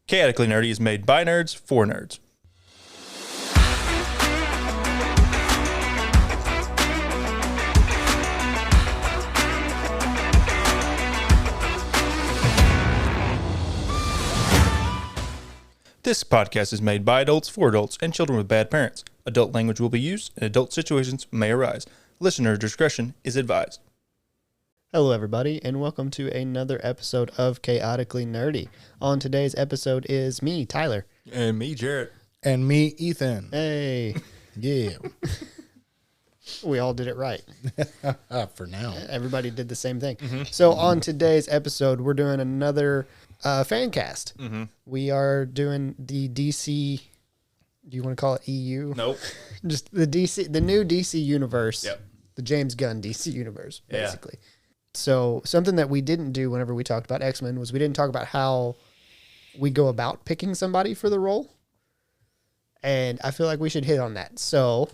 Chaotically Nerdy is made by nerds for nerds. This podcast is made by adults for adults and children with bad parents. Adult language will be used and adult situations may arise. Listener discretion is advised. Hello, everybody, and welcome to another episode of Chaotically Nerdy. On today's episode is me, Tyler. And me, Jarrett. And me, Ethan. Hey. Yeah. We all did it right. For now. Everybody did the same thing. Mm-hmm. So on today's episode, we're doing another fan cast. Mm-hmm. We are doing the DC, do you want to call it EU? Nope. Just the new DC universe. Yep. The James Gunn DC universe, basically. Yeah. So something that we didn't do whenever we talked about X-Men was we didn't talk about how we go about picking somebody for the role. And I feel like we should hit on that. So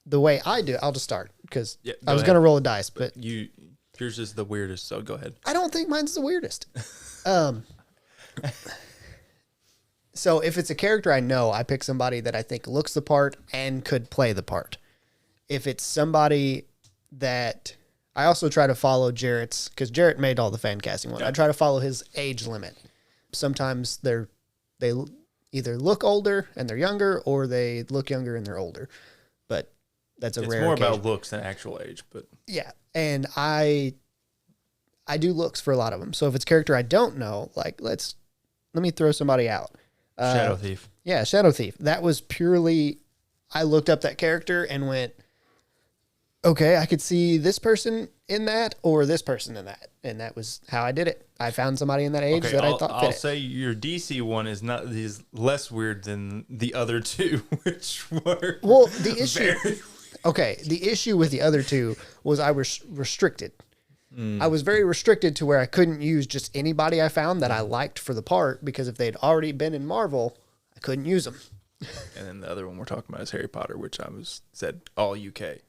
the way I do it, I'll just start because I was going to roll a dice, but yours is the weirdest, so go ahead. I don't think mine's the weirdest. So if it's a character I know, I pick somebody that I think looks the part and could play the part. If it's somebody that I also try to follow Jarrett's, because Jarrett made all the fan casting one. Yeah. I try to follow his age limit. Sometimes they either look older and they're younger, or they look younger and they're older. But that's a rare occasion. It's more about looks than actual age. But yeah, and I do looks for a lot of them. So if it's a character I don't know, like let me throw somebody out. Shadow Thief. Yeah, Shadow Thief. That was purely, I looked up that character and went, okay, I could see this person in that or this person in that. And that was how I did it. I found somebody in that age that I thought fit. I'll say your DC one is less weird than the other two, which were the issue. The issue with the other two was I was restricted. I was very restricted to where I couldn't use just anybody I found that I liked for the part, because if they'd already been in Marvel, I couldn't use them. And then the other one we're talking about is Harry Potter, which said all UK.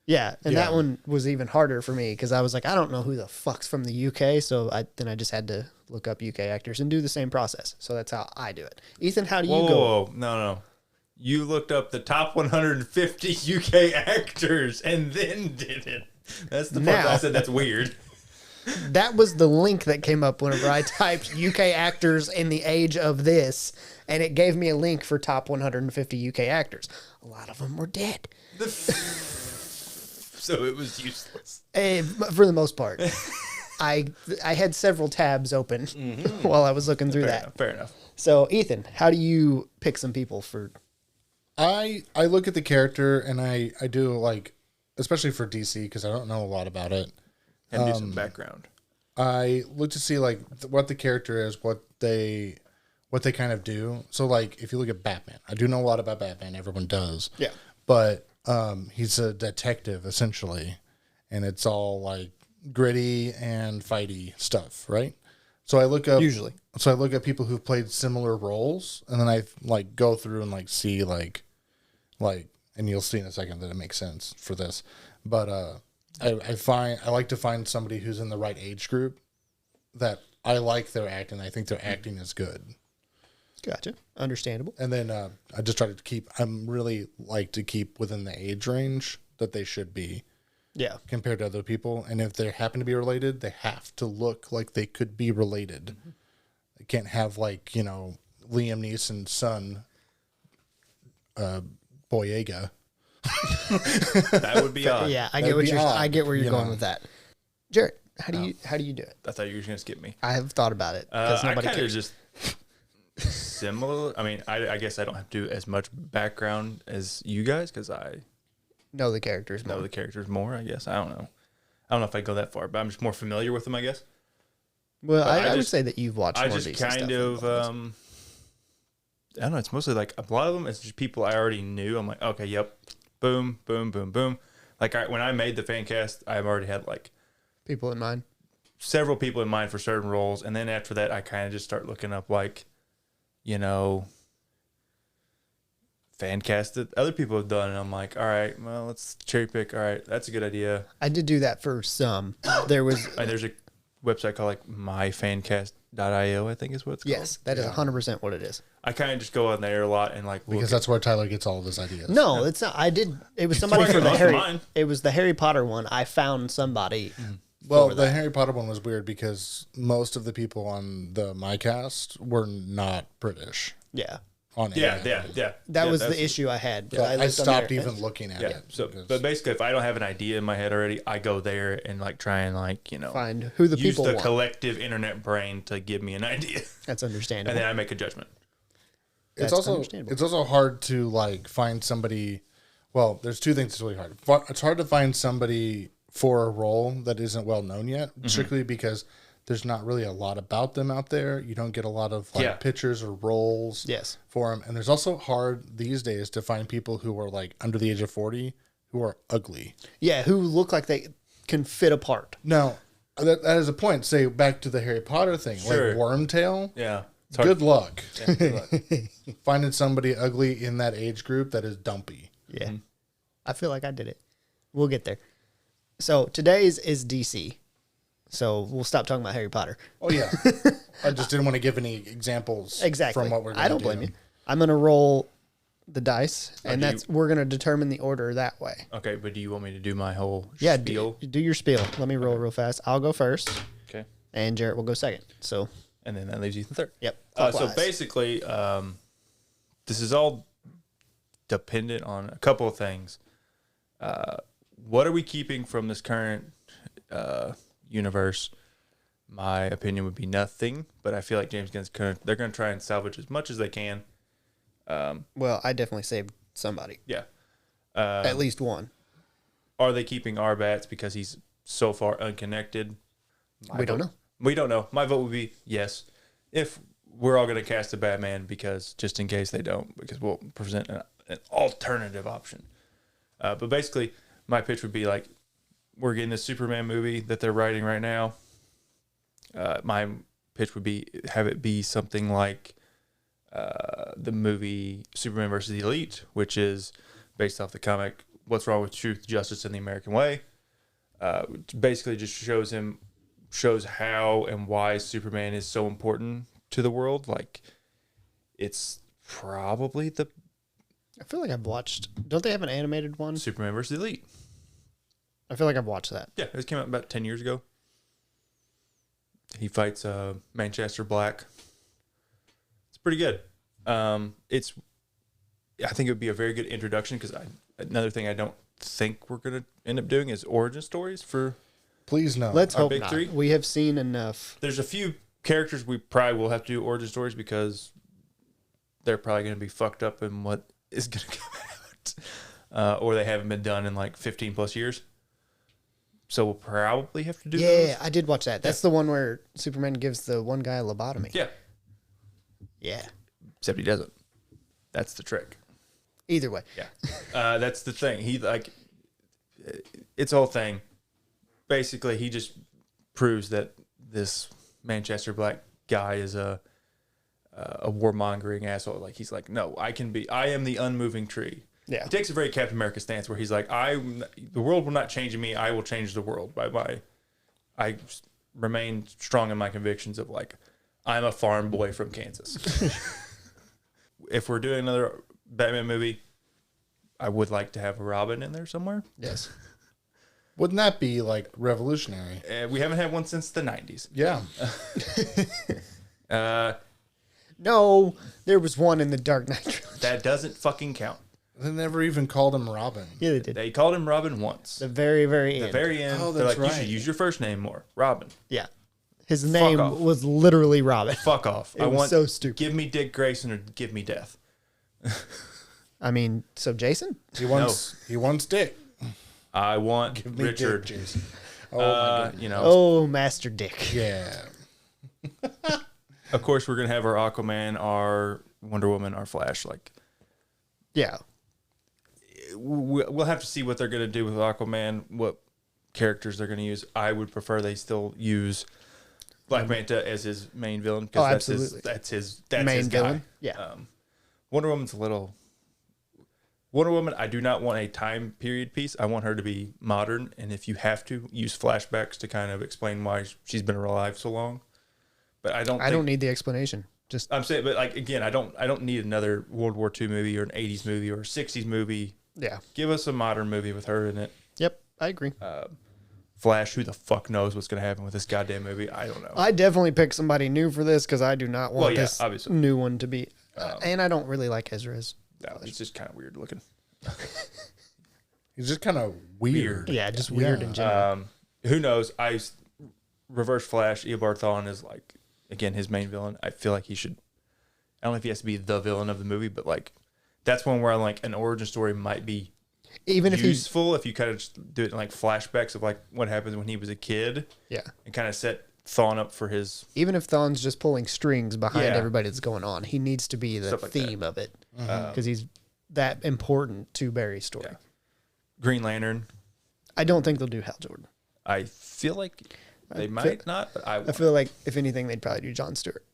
Yeah, and that one was even harder for me because I was like, I don't know who the fuck's from the UK, so I just had to look up UK actors and do the same process. So that's how I do it. Ethan, how do you go? Whoa, no. You looked up the top 150 UK actors and then did it. That's the part I said that's weird. That was the link that came up whenever I typed UK actors in the age of this, and it gave me a link for top 150 UK actors. A lot of them were dead. So it was useless. For the most part. I had several tabs open while I was looking through that. Fair enough. So, Ethan, how do you pick some people for... I look at the character, and I do, like, especially for DC, because I don't know a lot about it. And do some background. I look to see, like, what the character is, what they kind of do. So, like, if you look at Batman, I do know a lot about Batman. Everyone does. Yeah. But he's a detective, essentially, and it's all, like, gritty and fighty stuff, right? So I look up... Usually. So I look at people who've played similar roles, and then I, like, go through and, like, see, like, and you'll see in a second that it makes sense for this. But I like to find somebody who's in the right age group that I like their acting. I think their acting is good. Gotcha. Understandable. And then I just try to keep within the age range that they should be. Yeah. Compared to other people. And if they happen to be related, they have to look like they could be related. Mm-hmm. They can't have, like, Liam Neeson's son, Boyega. That would be odd. Yeah, I get where you're going with that. Jarrett, how do you do it? I thought you were going to skip me. I have thought about it because nobody cares. Just similar. I mean, I guess I don't have to do as much background as you guys because I know the characters more. I guess I don't know if I go that far, but I'm just more familiar with them, I guess. Well, I would say that you've watched more decent stuff. I just kind of I don't know. It's mostly like a lot of them. It's just people I already knew. I'm like, okay, yep, boom, boom, boom, boom. Like when I made the fan cast, I've already had like people in mind, several people in mind for certain roles, and then after that, I kind of just start looking up like, fan cast that other people have done, and I'm like, all right, well, let's cherry pick. All right, that's a good idea. I did do that for some. There's a website called like myfancast.com Steroids.io, I think is what it's called. Yes, that is 100% what it is. I kind of just go on there a lot and like Because that's where Tyler gets all of his ideas. No, it's not. It was somebody for the Mine. Harry. It was the Harry Potter one. I found somebody. Well, the Harry Potter one was weird because most of the people on the MyCast were not British. Yeah. On Yeah. That was that's- the issue I had. So I lived on stopped there. even looking at Yeah. it. So, because- but basically, if I don't have an idea in my head already, I go there and like try and like Find who the use people the want. collective internet brain to give me an idea, That's understandable. and then I make a judgment. That's it's understandable. also hard to like find somebody. Well, there's two things that's really hard. It's hard to find somebody for a role that isn't well known yet, strictly because there's not really a lot about them out there. You don't get a lot of like pictures or roles Yes. for them, and there's also hard these days to find people who are like under the age of 40 who are ugly. Yeah, who look like they can fit a part. Now, that is a point. Say back to the Harry Potter thing, Sure. like Wormtail. Yeah. It's hard. Good luck Yeah, good luck. finding somebody ugly in that age group that is dumpy. Yeah. I feel like I did it. We'll get there. So today's is DC. So we'll stop talking about Harry Potter. Oh yeah, I just didn't want to give any examples Exactly. from what we're. I don't blame you. I'm gonna roll the dice, and we're gonna determine the order that way. Okay, but do you want me to do my whole Yeah, spiel? do your spiel. Let me roll real fast. I'll go first, Okay, and Jarrett will go second. So, and then that leaves you in third. yep. So clockwise. basically, this is all dependent on a couple of things. What are we keeping from this current universe? My opinion would be nothing, but I feel like James Gunn's they're going to try and salvage as much as they can. Well, I definitely saved somebody. Yeah. At least one. Are they keeping our bats because he's so far unconnected? We don't know. We don't know. My vote would be yes. If we're all going to cast a Batman, because just in case they don't, because we'll present an alternative option. But basically, my pitch would be like, we're getting this Superman movie that they're writing right now. My pitch would be have it be something like the movie Superman versus the Elite, which is based off the comic What's Wrong with Truth, Justice, and the American Way. Which basically just shows how and why Superman is so important to the world. Like, it's probably the I feel like I've watched. Don't they have an animated one? Superman versus the Elite. I feel like I've watched that. Yeah, it came out about 10 years ago. He fights Manchester Black. It's pretty good. I think it would be a very good introduction, because another thing I don't think we're going to end up doing is origin stories for. Please no. Let's Our hope big not. three? We have seen enough. There's a few characters we probably will have to do origin stories because they're probably going to be fucked up in what is going to come out, or they haven't been done in like 15 plus years. So we'll probably have to do Yeah, those. I did watch that. That's the one where Superman gives the one guy a lobotomy. Yeah. Yeah. Except he doesn't. That's the trick. Either way. Yeah. That's the thing. He it's a whole thing. Basically, he just proves that this Manchester Black guy is a warmongering asshole. Like, he's like, no, I am the unmoving tree. Yeah. He takes a very Captain America stance where he's like, the world will not change me. I will change the world I remain strong in my convictions of like, I'm a farm boy from Kansas. If we're doing another Batman movie, I would like to have a Robin in there somewhere. Yes. Wouldn't that be like revolutionary? We haven't had one since the 90s. Yeah. No, there was one in the Dark Knight trilogy. That doesn't fucking count. They never even called him Robin. Yeah, they did. They called him Robin once. The very, very end. The very end, Oh, they're like, that's you should right. use your first name more. Robin. Yeah. His name off. was literally Robin. Fuck off. It was so stupid. Give me Dick Grayson or give me death. I mean, so Jason? He wants Dick. I want Give me Richard. Dick, Jason. Oh my God. Oh, Master Dick. Yeah. Of course, we're going to have our Aquaman, our Wonder Woman, our Flash. Like, Yeah. we'll have to see what they're going to do with Aquaman, what characters they're going to use. I would prefer they still use Black Manta as his main villain, because absolutely. that's his Main guy. villain? Yeah. Wonder Woman's a little. Wonder Woman, I do not want a time period piece. I want her to be modern, and if you have to, use flashbacks to kind of explain why she's been alive so long. But I don't. I don't need the explanation. Just I'm saying, but like again, I don't need another World War II movie or an '80s movie or a '60s movie. yeah. Give us a modern movie with her in it. Yep, I agree. Flash, who the fuck knows what's going to happen with this goddamn movie? I don't know. I definitely picked somebody new for this because I do not want this obviously. new one to be. And I don't really like Ezra's. No, it's just kind of weird looking. He's just kind of weird. Yeah, just weird in general. Who knows? Reverse Flash, Eobard Thawne is like, again, his main villain. I feel like he should, I don't know if he has to be the villain of the movie, but like, that's one where like an origin story might be Even if he's useful if you kind of just do it in like flashbacks of like what happened when he was a kid. yeah. And kind of set Thawne up for his. Even if Thawne's just pulling strings behind Yeah. everybody that's going on, he needs to be the Stuff like theme of it because he's that important to Barry's story. Yeah. Green Lantern. I don't think they'll do Hal Jordan. I feel like they might not, but I feel like if anything, they'd probably do Jon Stewart.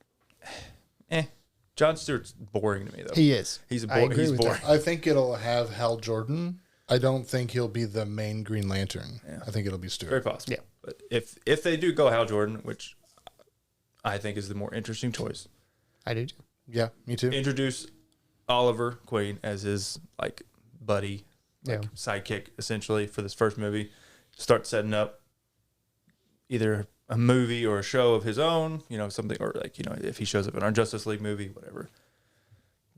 John Stewart's boring to me though. He is. He's I agree he's with boring. that. I think it'll have Hal Jordan. I don't think he'll be the main Green Lantern. Yeah. I think it'll be Stewart. Very possible. Yeah. But if they do go Hal Jordan, which I think is the more interesting choice, I do too. Yeah, me too. introduce Oliver Queen as his like buddy, like Yeah. sidekick essentially for this first movie. Start setting up either a movie or a show of his own, something, or like, if he shows up in our Justice League movie, whatever.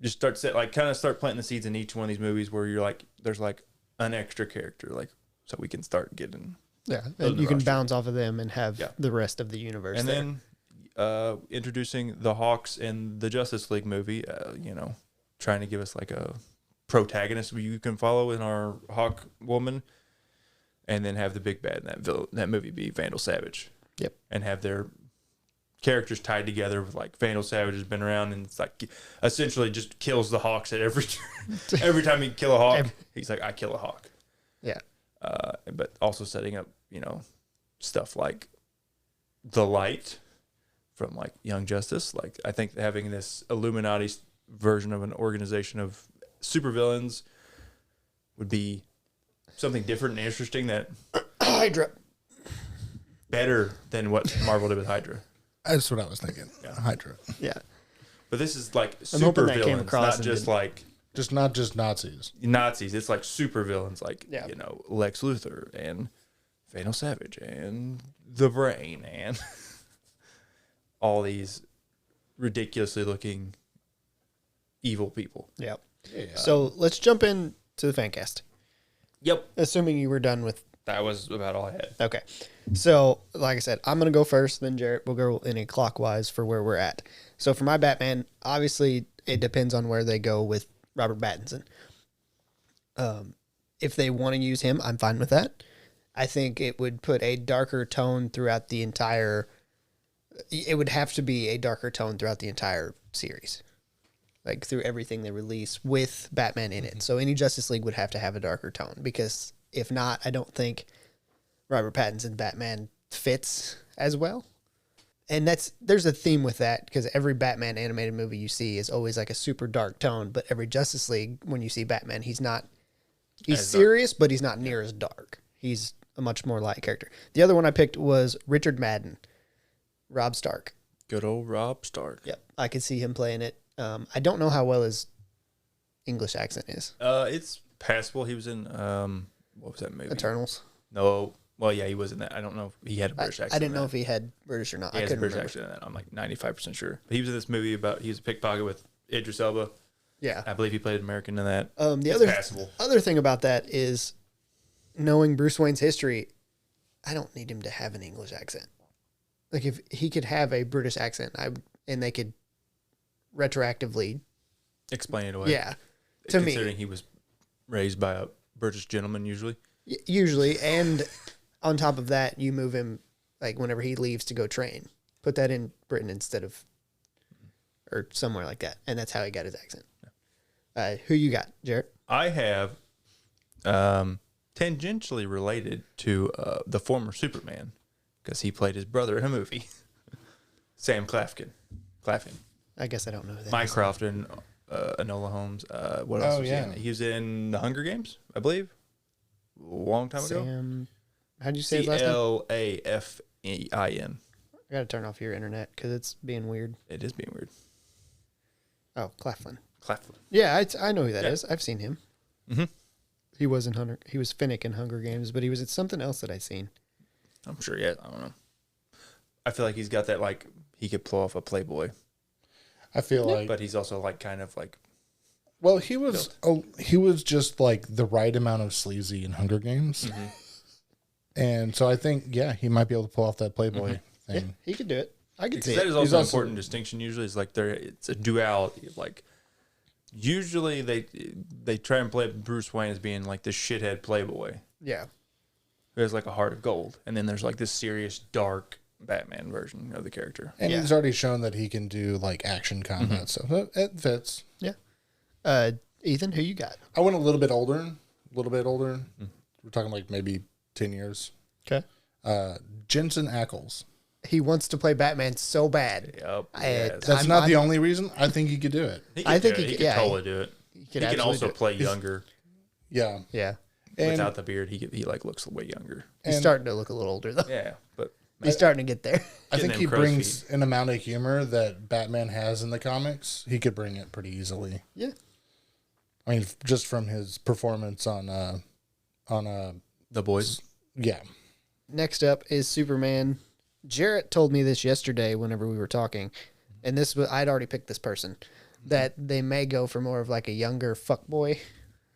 Just start planting the seeds in each one of these movies where you're like, there's like an extra character, like, so we can start getting. Yeah, Those and in you the can roster. bounce off of them and have Yeah. the rest of the universe. And there. then introducing the Hawks in the Justice League movie, trying to give us like a protagonist you can follow in our Hawk woman, and then have the big bad in that movie be Vandal Savage. Yep. And have their characters tied together with like Vandal Savage has been around and it's like essentially just kills the Hawks at every time he kill a Hawk. He's like, I kill a Hawk. Yeah. But also setting up, stuff like the Light from like Young Justice. Like I think having this Illuminati version of an organization of supervillains would be something different and interesting that Hydra. better than what Marvel did with Hydra. That's what I was thinking. Yeah. Hydra. Yeah. But this is like I'm hoping super that came villains, across not and just didn't- like Not just Nazis. Nazis. It's like super villains, like Yeah. Lex Luthor and Vandal Savage and the Brain and all these ridiculously looking evil people. Yeah. Yeah. So let's jump in to the fan cast. Yep, Assuming you were done with. that was about all I had. Okay. So, like I said, I'm going to go first, then Jarrett will go in a clockwise for where we're at. So, for my Batman, obviously, it depends on where they go with Robert Pattinson. If they want to use him, I'm fine with that. I think it would put a darker tone throughout the entire. It would have to be a darker tone throughout the entire series, like through everything they release with Batman in it. So any Justice League would have to have a darker tone because if not, I don't think Robert Pattinson Batman fits as well. And there's a theme with that because every Batman animated movie you see is always like a super dark tone, but every Justice League, when you see Batman, he's As serious, but he's not near as dark. He's a much more light character. The other one I picked was Richard Madden, Rob Stark. Good old Rob Stark. Yep, I could see him playing it. I don't know how well his English accent is. It's passable. He was in what was that movie? Eternals. No. Well, yeah, he was in that. I don't know if he had a British accent. I didn't in know that. if he had British or not. He I has a couldn't British remember. accent in that. I'm like 95% sure. But he was in this movie about he was a pickpocket with Idris Elba. Yeah. I believe he played American in that. The It's other passable. other thing about that is knowing Bruce Wayne's history, I don't need him to have an English accent. Like if he could have a British accent, and they could retroactively, Explain it away. yeah, to me Considering he was raised by a British gentleman usually. usually, and on top of that, you move him like whenever he leaves to go train, put that in Britain instead of or somewhere like that, and that's how he got his accent. Who you got, Jarrett? I have tangentially related to the former Superman because he played his brother in a movie. Sam Claflin. I guess I don't know who that is. Mycroft and Enola Holmes. What else Oh, was yeah. he in? He was in The Hunger Games, I believe. A long time ago. Sam, how'd you say his last name? Clafein. I got to turn off your internet because it's being weird. It is being weird. Oh, Claflin. Claflin. Yeah, I know who that Yeah. is. I've seen him. Mm-hmm. He was Finnick in Hunger Games, but he was at something else that I seen. I'm sure. Yeah, I don't know. I feel like he's got that like he could pull off a Playboy, I feel like, but he's also like kind of like well, he was just like the right amount of sleazy in Hunger Games, and so I think he might be able to pull off that Playboy Yeah, thing. he could do it. I could because see that it. is also an important distinction. Usually, is like it's a duality. Like usually they try and play Bruce Wayne as being like this shithead Playboy Yeah. Mm-hmm. who has like a heart of gold, and then there's like this serious dark Batman version of the character. And Yeah. he's already shown that he can do like action combat, so it fits. Yeah. Ethan, who you got? I went a little bit older. We're talking like maybe 10 years. Okay. Jensen Ackles. He wants to play Batman so bad. Yep. Yes. That's I'm- not the I'm- only reason. I think he could do it. I think he could totally do it. He He could can absolutely also do it. play younger Yeah. Yeah. And, without the beard. He like looks way younger. He's and starting to look a little older, though. Yeah, but He's starting to get there. I getting think them he crow's brings an amount of humor that Batman has in the comics. He could bring it pretty easily. Yeah. I mean, just from his performance on The Boys. yeah. Next up is Superman. Jarrett told me this yesterday whenever we were talking, and this was I'd already picked this person, that they may go for more of like a younger fuckboy.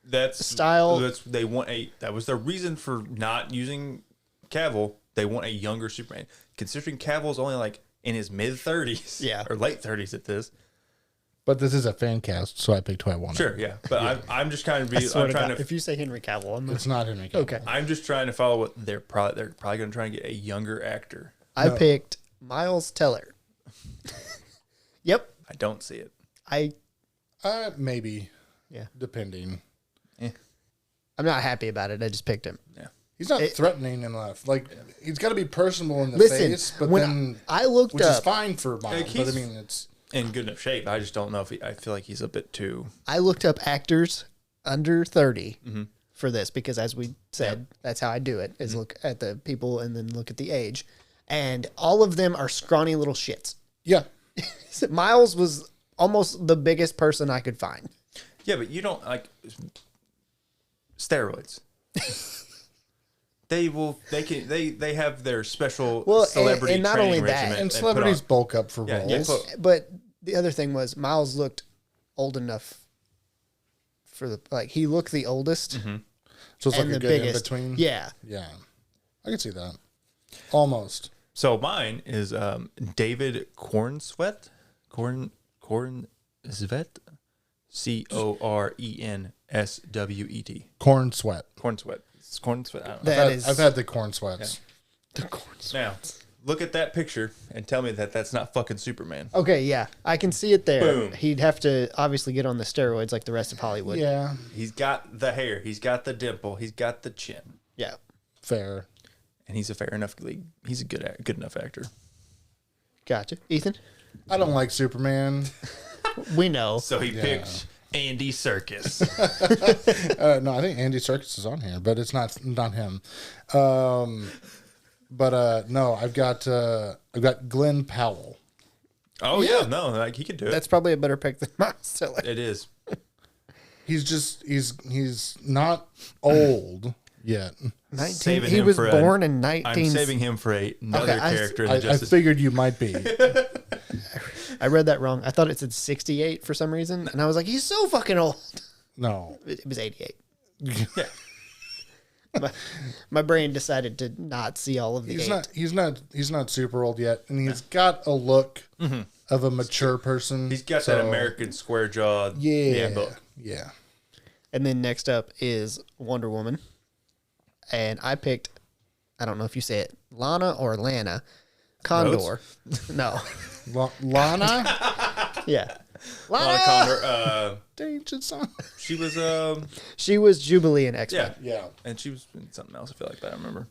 That's Style. That was their reason for not using Cavill. They want a younger Superman. Considering Cavill's only like in his mid 30s, Yeah. or late 30s at this. But this is a fan cast, so I picked who I wanted. Sure, yeah, but I'm just kind of I swear I'm to trying God, to if you say Henry Cavill, I'm It's not Henry Cavill. okay. I'm just trying to follow what they're probably going to try and get a younger actor. I picked Miles Teller. Yep, I don't see it. Maybe. Yeah. Depending. I'm not happy about it. I just picked him. Yeah, He's not threatening enough. Like, he's got to be personable in the Listen, face, but when then, I looked which is up, fine for Miles. Like, But I he's- mean, it's in good enough shape. I just don't know if I feel like he's a bit too. I looked up actors under 30 Mm-hmm. for this because, as we said, that's how I do it: is look at the people and then look at the age, and all of them are scrawny little shits. yeah. Miles was almost the biggest person I could find. Yeah, but you don't like steroids. They have their special Well, celebrity and not training only that- regimen And they put celebrities on. bulk up for Yeah, roles. yeah, But the other thing was Miles looked old enough for he looked the oldest So it's like and a the good biggest. in between. Yeah. Yeah. I can see that. Almost. So mine is David Cornswet. Cornswet. CORENSWET. Corn sweat. Cornswet. It's Cornswet. I don't know. That is I've had the corn sweats. the corns. Now, look at that picture and tell me that that's not fucking Superman. Okay, yeah, I can see it there. Boom. He'd have to obviously get on the steroids like the rest of Hollywood. Yeah. He's got the hair. He's got the dimple. He's got the chin. Yeah. Fair. And he's a fair enough league. He's a good enough actor. Gotcha. Ethan, I don't like Superman. we know. So he picked Andy Serkis. No, I think Andy Serkis is on here, but it's not him. No, I've got Glenn Powell. Oh yeah, no, like he could do it. That's probably a better pick than Miles Teller. It is. He's not old yet. 19. Saving He him was for born in I'm 19. saving him for another Okay, character in the I Justice. figured you might be. I read that wrong. I thought it said 68 for some reason, and I was like, he's so fucking old. No. It was 88. Yeah. My brain decided to not see all of the He's not super old yet, and he's got a look of a mature person. He's got that American square jaw look. Yeah. And then next up is Wonder Woman. And I picked, I don't know if you say it, Lana or Lana Condor. No. Lana? Yeah. Lana Condor. Danger Zone. She was She was Jubilee in X-Men. yeah, Yeah. and she was in something else. I feel like that. I remember.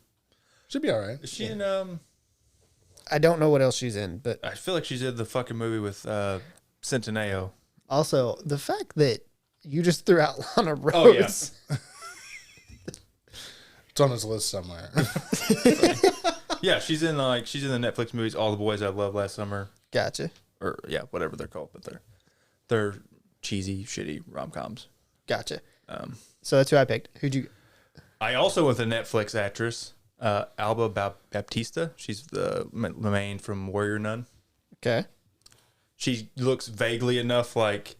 Should be all right. Is she in I don't know what else she's in, but I feel like she's in the fucking movie with Centineo. also the fact that you just threw out Lana Rhodes. Oh, yeah. It's on his list somewhere. Yeah, she's in the Netflix movies All the Boys I Loved Last Summer, Gotcha. or whatever they're called, but they're cheesy, shitty rom-coms. Gotcha. So that's who I picked. Who'd you? I also went with a Netflix actress, Alba Baptista. She's the main from Warrior Nun. Okay. She looks vaguely enough like,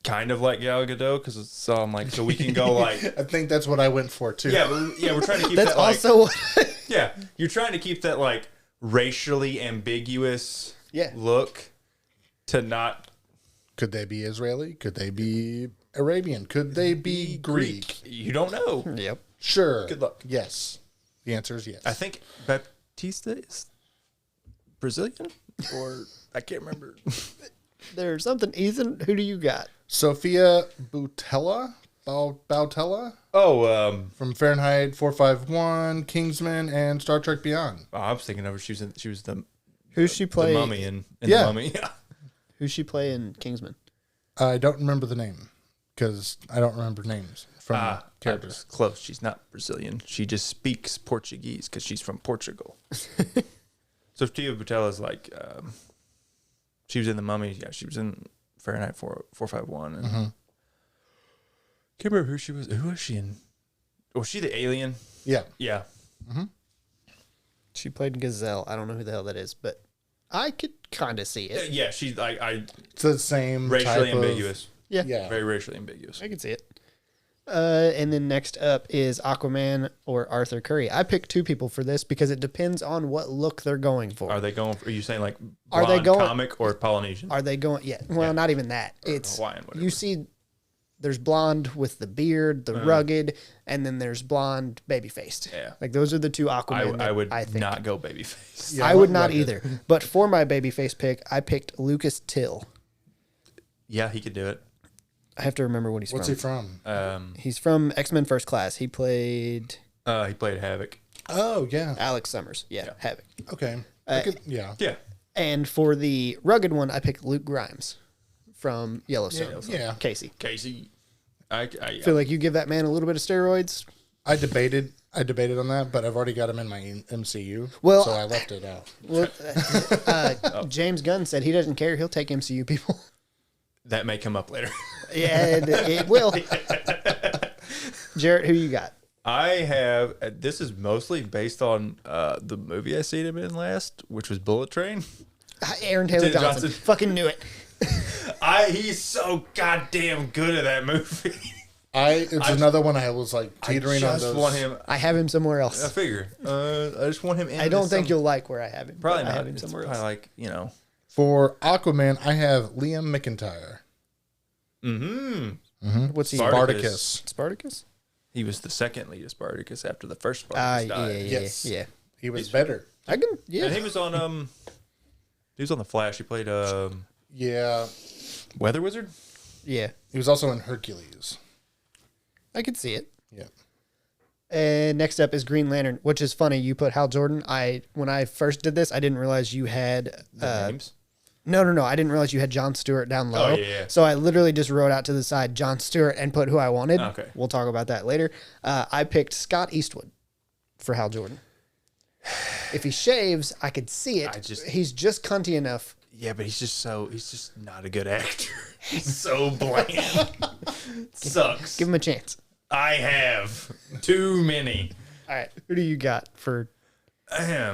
kind of like Gal Gadot, because so we can go like. I think that's what I went for too. Yeah, we're trying to keep That's that like. also. Yeah, you're trying to keep that like racially ambiguous look to not. Could they be Israeli? Could they be Arabian? Could they be Greek? You don't know. Yep. Sure. Good luck. Yes. The answer is yes. I think Baptista is Brazilian, or I can't remember. There's something. Ethan, who do you got? Sophia Boutella? Oh, From Fahrenheit 451, Kingsman, and Star Trek Beyond. I was thinking of her. She was the Who's she play? the mummy in Yeah. the Mummy. Yeah. Who's she play in Kingsman? I don't remember the name because I don't remember names from characters. Close. She's not Brazilian. She just speaks Portuguese because she's from Portugal. Sophia Boutella is like, she was in the Mummy. Yeah, she was in Fahrenheit 451. And can't remember who she was. Who was she in? Was she the alien? Yeah. Yeah. She played Gazelle. I don't know who the hell that is, but I could kind of see it. Yeah, she's like It's the same racially type ambiguous. Yeah. Yeah. Very racially ambiguous. I can see it. And then next up is Aquaman or Arthur Curry. I picked two people for this because it depends on what look they're going for. Are they going? Are you saying like Are they blonde going- comic or Polynesian? Are they going? Yeah. Well, not even that. It's Hawaiian, whatever. you see. There's blonde with the beard, the rugged, and then there's blonde, baby faced. Yeah. Like those are the two Aquaman. I would I think. not go babyface. Yeah, I would not rugged. either. But for my babyface pick, I picked Lucas Till. Yeah, he could do it. I have to remember what he's What's from. he from? He's from X-Men First Class. He played He played Havoc. Oh, yeah. Alex Summers. Yeah, Havoc. Okay. Yeah. Yeah. And for the rugged one, I picked Luke Grimes from Yellowstone. Yeah. Casey. Casey. I Feel like you give that man a little bit of steroids. I debated on that, but I've already got him in my MCU. Well, so I left it out. Well, James Gunn said he doesn't care. He'll take MCU people. that may come up later. Yeah, it will. Jarrett, who you got? I have. This is mostly based on the movie I seen him in last, which was Bullet Train. Aaron Taylor Taylor Johnson. Johnson. Fucking knew it. He's so goddamn good at that movie. It's another one I was like teetering on I just those. want him. I have him somewhere I else. figure. I just want him in. I don't think you'll like where I have him. Probably but not. I have him It's somewhere probably else. like For Aquaman, I have Liam McIntyre. What's he? Spartacus. Spartacus? He was the second lead of Spartacus after the first Spartacus died. Yes. Yeah. He was better. I can. Yeah. And he was on the Flash. He played Yeah. Weather Wizard. Yeah. He was also in Hercules. I can see it. Yeah. And next up is Green Lantern, which is funny. You put Hal Jordan. When I first did this, I didn't realize you had Names. No. I didn't realize you had John Stewart down low. Oh, yeah. So I literally just wrote out to the side John Stewart and put who I wanted. Okay. We'll talk about that later. I picked Scott Eastwood for Hal Jordan. If he shaves, I could see it. He's just cunty enough. Yeah, but he's just not a good actor. He's so bland. Sucks. Give him a chance. I have too many. All right. Who do you got for?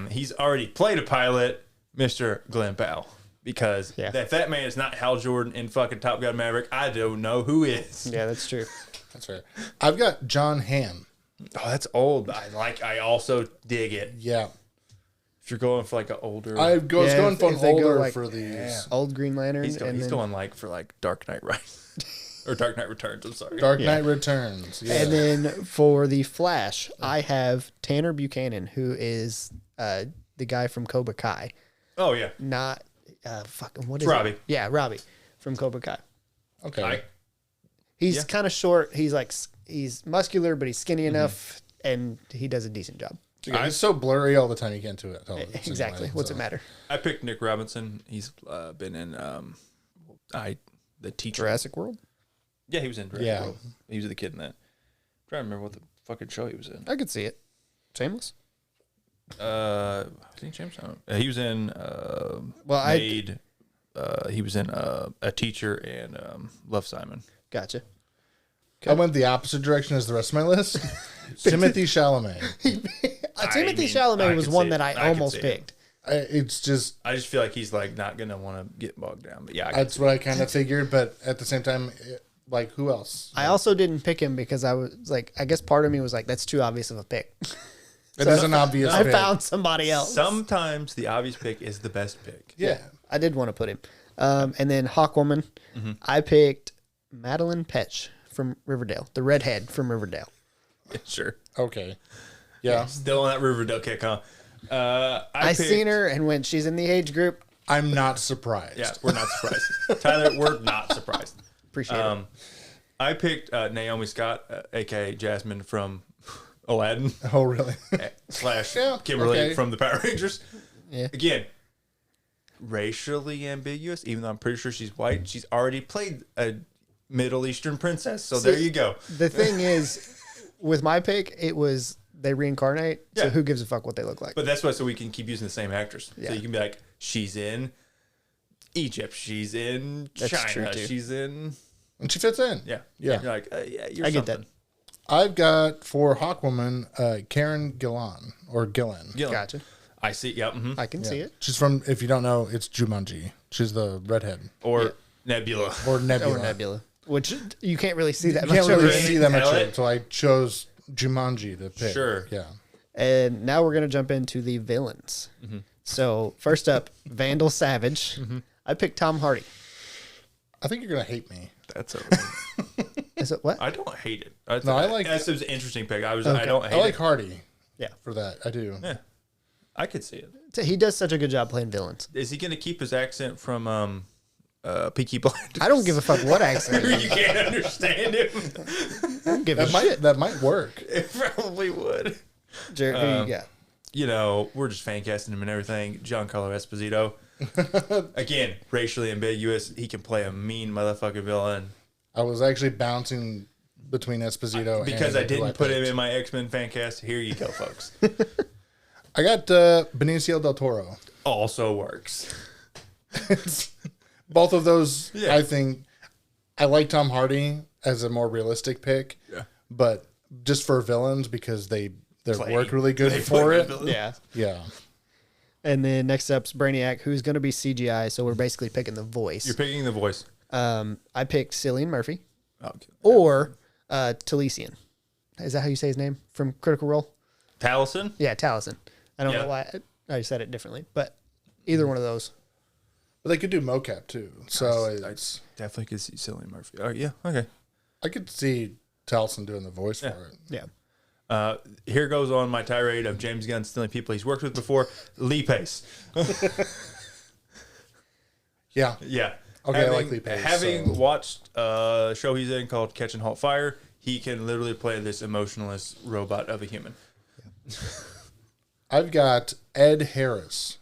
He's already played a pilot, Mr. Glenn Powell. Because if that man is not Hal Jordan in fucking Top Gun Maverick, I don't know who is. Yeah, that's true. That's right. I've got John Hamm. Oh, that's old. I also dig it. Yeah. If you're going for like an older, I was going for an if they go older like- for these. Old Green Lantern. he's and then, going like for like Dark Knight Rises or Dark Knight Returns. I'm sorry. Dark Knight Returns. Yeah. And then for the Flash, I have Tanner Buchanan, who is the guy from Cobra Kai. Oh yeah. Not what is Robbie. it? Yeah, Robbie from Cobra Kai. Okay. He's kind of short. He's muscular, but he's skinny enough, and he does a decent job. He's so blurry all the time you can't do it. Exactly. Anyway, What's it matter? I picked Nick Robinson. He's been in the teacher. Jurassic World. Yeah, he was in Jurassic Yeah. World. He was the kid in that. I'm trying to remember what the fucking show he was in. I could see it. Shameless. he James? He was in Well, he was in A Teacher and Love, Simon. Gotcha. I went the opposite direction as the rest of my list. Timothy Chalamet. Timothy mean, Chalamet I was could one see that it. I I could almost see it. picked. It's just I just feel like he's like not gonna want to get bogged down. But yeah, I that's what I kind of figured. But at the same time, like who else? I also didn't pick him because I was like, I guess part of me was like, that's too obvious of a pick. It is an obvious. I pick. found somebody else. sometimes the obvious pick is the best pick. Yeah. I did want to put him. And then Hawkwoman, I picked Madeline Petch from Riverdale, the redhead from Riverdale. Sure. Okay. Yeah. Still on that Riverdale kick, huh? I seen her and when she's in the age group, I'm not surprised. Yeah, we're not surprised. Tyler, we're not surprised. appreciate it. I picked Naomi Scott, aka Jasmine from Aladdin, Oh, really? slash Yeah, Kimberly okay. from the Power Rangers. Yeah. Again, racially ambiguous, even though I'm pretty sure she's white. She's already played a Middle Eastern princess, so there you go. The thing is, with my pick, it was they reincarnate. So Yeah. who gives a fuck what they look like? But that's why, so we can keep using the same actress. Yeah. So you can be like, she's in Egypt, she's in That's true, China, too. she's in, And she fits in. yeah. Yeah. You're like, yeah, you're I get something. that. I've got for Hawkwoman, Karen Gillan or Gillan. Gillian. Gotcha. I see, yeah. I can see it. She's from, if you don't know, it's Jumanji. She's the redhead Or Nebula. or Nebula. Or Nebula, which you can't really see that You much can't of really it. see that much of Tell it. it, so I chose Jumanji to pick. Sure. Yeah. And now we're gonna jump into the villains. So first up, Vandal Savage. I picked Tom Hardy. I think you're gonna hate me. That's a, Is it what? I don't hate it. No, I like- That's an interesting pick. I Okay. don't hate I like it. Hardy Yeah. for that. I do. Yeah. I could see it. So he does such a good job playing villains. Is he going to keep his accent from Peaky Blinders? I don't give a fuck what accent. You can't understand him. I don't give a That shit. might work. It probably would. Jared, who you got? You know, we're just fan casting him and everything. Giancarlo Esposito. Again, racially ambiguous. He can play a mean motherfucking villain. I was actually bouncing between Esposito Because and I didn't who put him picked. in my X-Men fan cast. Here you go, folks. I got Benicio del Toro. Also works. Both of those, Yeah. I think, I like Tom Hardy as a more realistic pick. Yeah. But just for villains, because they Play. work really good They for play it. good villain. Yeah. Yeah. And then next up's Brainiac, who's going to be CGI. So we're basically picking the voice. You're picking the voice. I picked Cillian Murphy Okay. or Taliesin. Is that how you say his name from Critical Role? Taliesin? Yeah, Taliesin. I don't Yeah. know why I said it differently, but either one of those. But they could do mocap too. So I it's, definitely could see Cillian Murphy. Oh, yeah. Okay. I could see Taliesin doing the voice Yeah. for it. Yeah. Here goes on my tirade of James Gunn stealing people he's worked with before. Lee Pace. Yeah. Yeah. Okay, I like Lee Pace, Having so- watched a show he's in called Catch and Halt Fire, he can literally play this emotionless robot of a human. I've got Ed Harris.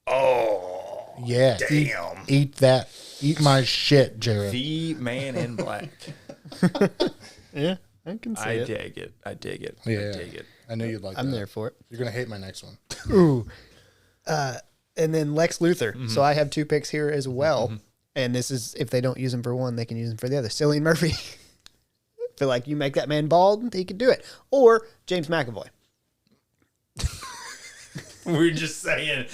Oh, Yeah. damn. Eat that. Eat my shit, Jared. The Man in Black. Yeah, I can see I it. dig it. I dig it. Yeah. I dig it. I knew you'd like I'm that. there for it. You're going to hate my next one. Ooh. And then Lex Luthor. So I have two picks here as well. And this is, if they don't use him for one, they can use him for the other. Cillian Murphy. Feel like you make that man bald, he can do it. Or James McAvoy. We're just saying,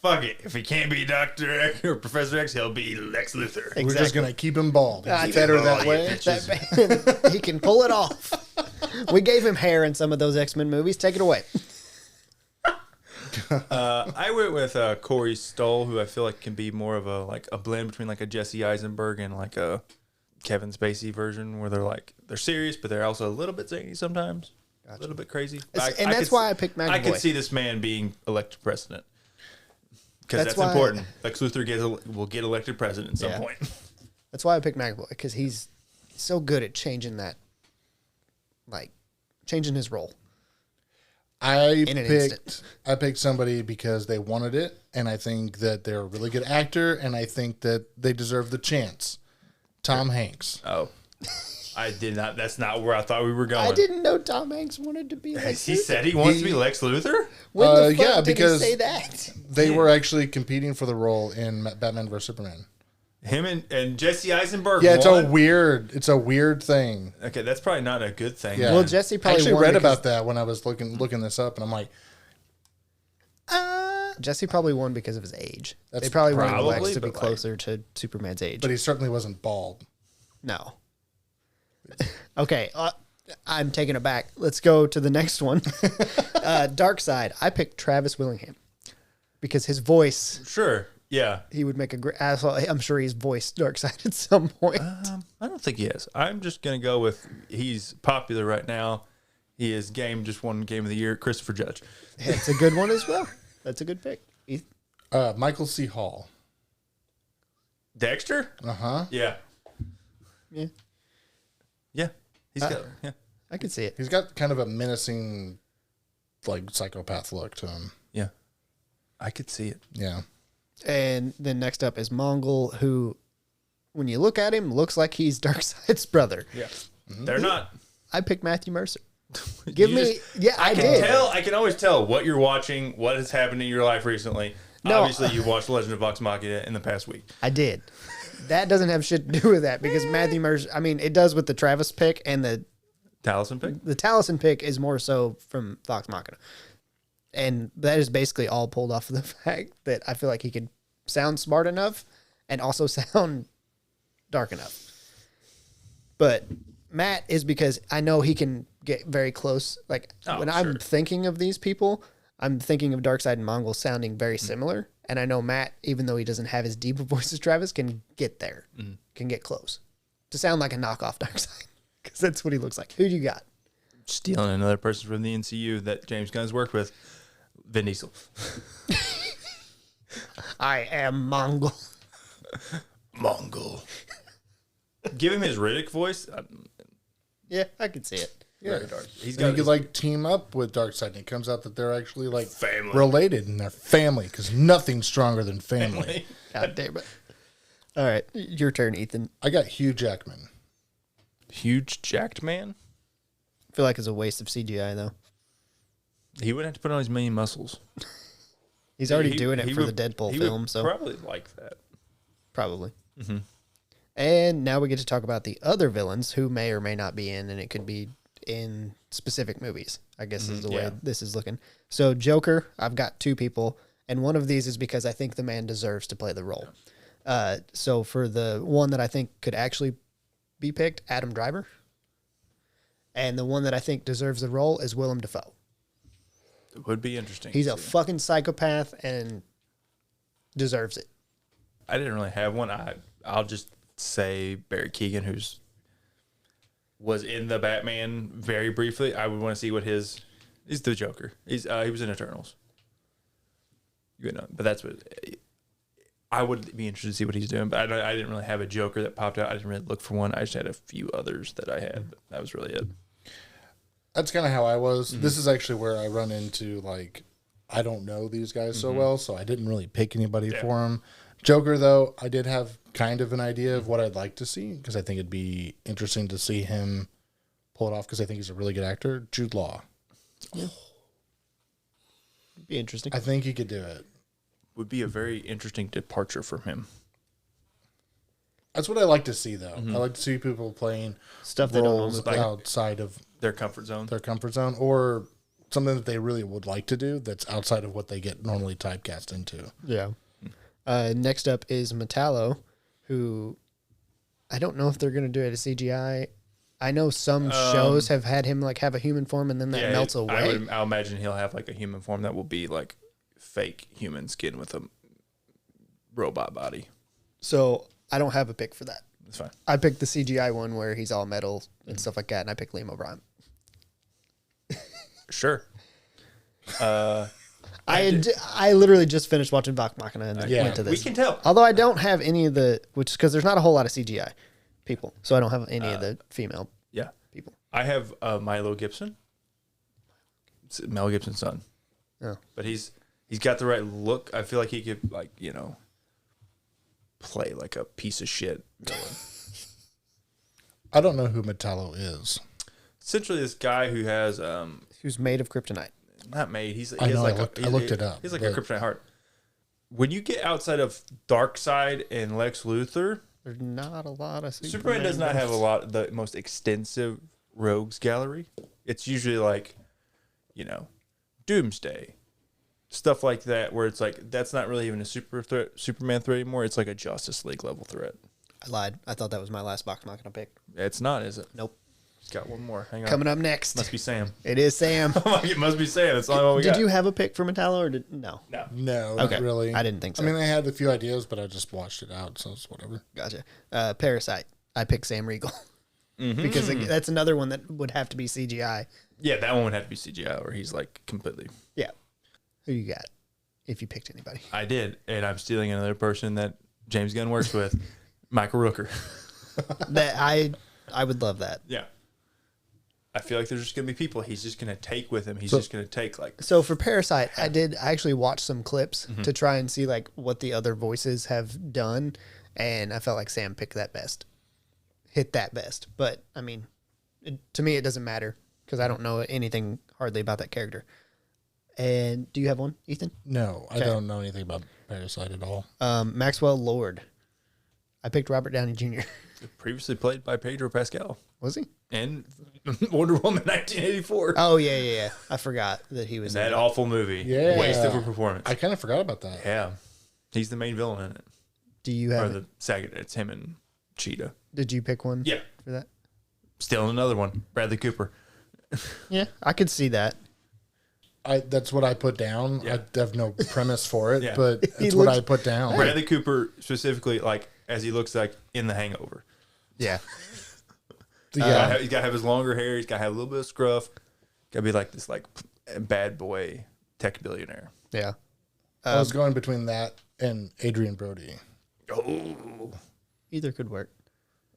fuck it. If he can't be Dr. X or Professor X, he'll be Lex Luthor. We're just going to keep him bald. I It's better think- that Oh, way. yeah. That man, he can pull it off. We gave him hair in some of those X-Men movies. Take it away. I went with Corey Stoll, who I feel like can be more of a blend between like a Jesse Eisenberg and like a Kevin Spacey version, where they're serious, but they're also a little bit zany sometimes, a little bit crazy. And that's why I picked I could McAvoy. see this man being elected president because That's that's why- important. Lex Luthor will get elected president at some Yeah. point. That's why I picked McAvoy, because he's so good at changing that, like, changing his role. I an instant. picked somebody because they wanted it, and I think that they're a really good actor, and I think that they deserve the chance. Tom Hanks. Oh, I did not. That's not where I thought we were going. I didn't know Tom Hanks wanted to be Lex He Luthor. said he wants to be Lex Luthor? When the fuck yeah, did because he say that? they were actually competing for the role in Batman vs Superman. Him and Jesse Eisenberg. Yeah, it's won? a weird thing. Okay, that's probably not a good thing. Yeah. Well, Jesse I probably actually won read because- about that when I was looking this up, and I'm like, Jesse probably won because of his age. That's They probably wanted probably, Lex to be but, like- closer to Superman's age. but he certainly wasn't bald. No. Okay, I'm taking it back. Let's go to the next one. Dark Side. I picked Travis Willingham because his voice, Sure. Yeah. he would make a great asshole. I'm sure he's voiced Dark Side at some point. I don't think he is. I'm just going to go with he's popular right now. He is just won Game of the Year, Christopher Judge. It's a good one as well. That's a good pick. Michael C. Hall. Dexter? Uh-huh. Yeah. Yeah, Yeah. He's got, yeah. I could see it. He's got kind of a menacing, like, psychopath look to him. Yeah. I could see it. Yeah. And then next up is Mongol, who, when you look at him, looks like he's Darkseid's brother. Yeah. They're not. I picked Matthew Mercer. Give You me, yeah, I can did. tell. I can always tell what you're watching, what has happened in your life recently. No. Obviously, you've watched Legend of Vox Machina in the past week. I did. That doesn't have shit to do with that because Matthew Mercer, I mean, it does with the Travis pick, and the Taliesin pick? Taliesin pick is more so from Vox Machina. And that is basically all pulled off of the fact that I feel like he could sound smart enough and also sound dark enough. But Matt is because I know he can get very close. Like when I'm sure. thinking of these people, I'm thinking of Darkseid and Mongol sounding very similar. And I know Matt, even though he doesn't have as deep a voice as Travis, can get there, can get close to sound like a knockoff Darkseid because that's what he looks like. Who do you got? Stealing another person from the NCU that James Gunn's worked with. Vin Diesel. I am Mongol. Mongol. Give him his Riddick voice. Yeah, I can see it. Yeah. Very dark. He's And got he could, like, team up with Darkseid, and it comes out that they're actually, like, Family. related, and they're family, because nothing's stronger than family. God damn it. All right, your turn, Ethan. I got Hugh Jackman. Huge jacked man. I feel like it's a waste of CGI, though. He wouldn't have to put on his million muscles. He's already He- doing it he for would- the Deadpool he film, would so probably like that. probably. And now we get to talk about the other villains who may or may not be in, and it could be in specific movies, I guess is the way yeah. this is looking. So Joker, I've got two people, and one of these is because I think the man deserves to play the role. So for the one that I think could actually be picked, Adam Driver. And the one that I think deserves the role is Willem Dafoe. It would be interesting. He's to a see. fucking psychopath and deserves it. I didn't really have one. I'll just say Barry Keoghan, was in the Batman very briefly. I would want to see what he's the Joker. He was in Eternals. You know, but that's what I would be interested to see what he's doing. But I didn't really have a Joker that popped out. I didn't really look for one. I just had a few others that I had. But that was really it. That's kind of how I was. This is actually where I run into, like, I don't know these guys so well, so I didn't really pick anybody for them. Joker, though, I did have kind of an idea of what I'd like to see, because I think it'd be interesting to see him pull it off, because I think he's a really good actor. Jude Law. Be interesting. I think he could do it. Would be a very interesting departure from him. That's what I like to see, though. I like to see people playing Stuff they don't roles normally play. outside of Their comfort zone. their comfort zone, or something that they really would like to do that's outside of what they get normally typecast into. Yeah. Next up is Metallo, who I don't know if they're going to do it as CGI. I know some shows have had him like have a human form and then that melts away. I'll imagine he'll have like a human form that will be like fake human skin with a robot body. So I don't have a pick for that. That's fine. I picked the CGI one where he's all metal and stuff like that, and I picked Liam O'Brien. Sure. I literally just finished watching Vox Machina and Yeah. went to We this. can tell. Although I don't have any of the, which because there's not a whole lot of CGI people, so I don't have any of the female Yeah. people. I have Milo Gibson. It's Mel Gibson's son. Oh. But he's got the right look. I feel like he could play like a piece of shit villain. I don't know who Metallo is. Essentially, this guy who has Who's made of kryptonite. not made. He I has know, like I looked it up, He's like a kryptonite heart. When you get outside of Darkseid and Lex Luthor, There's not a lot of Superman does not have the most extensive rogues gallery. It's usually like, Doomsday, stuff like that, where it's like that's not really even a Superman threat anymore. It's like a Justice League level threat. I lied. I thought that was my last box I'm not going to pick. It's not, is it? Nope. It's got one more. Hang on. Coming up next. Must be Sam. It is Sam. It must be Sam. That's the only one we got. Did you have a pick for Metallo or no? No. No, Okay. not really. I didn't think so. I mean, I had a few ideas, but I just watched it out, so it's whatever. Gotcha. Parasite. I picked Sam Riegel. Because that's another one that would have to be CGI. Yeah, that one would have to be CGI, where he's like completely. Yeah. Who you got? If you picked anybody. I did, and I'm stealing another person that James Gunn works with, Michael Rooker. That I would love that. Yeah. I feel like there's just going to be people he's just going to take with him. He's just going to take like... So for Parasite, I actually watch some clips to try and see like what the other voices have done, and I felt like Sam picked that best. Hit that best. But, I mean, to me it doesn't matter because I don't know anything hardly about that character. And do you have one, Ethan? No, I Okay. don't know anything about Parasite at all. Maxwell Lord. I picked Robert Downey Jr. Previously played by Pedro Pascal. Was he? And Wonder Woman 1984. Oh, yeah. I forgot that he was That in that. awful movie. Yeah. Waste of a performance. I kind of forgot about that. Yeah. He's the main villain in it. Do you Or have the second. It's him and Cheetah. Did you pick one Yeah. for that? Still another one. Bradley Cooper. Yeah, I could see that. That's what I put down. Yeah. I have no premise for it, Yeah. but He it's what looks- I put down. Bradley Cooper specifically, like, as he looks like in The Hangover. Yeah. Yeah, He's got to have his longer hair. He's got to have a little bit of scruff. Got to be like this, like, bad boy tech billionaire. Yeah. I was going between that and Adrian Brody. Oh, Either could work.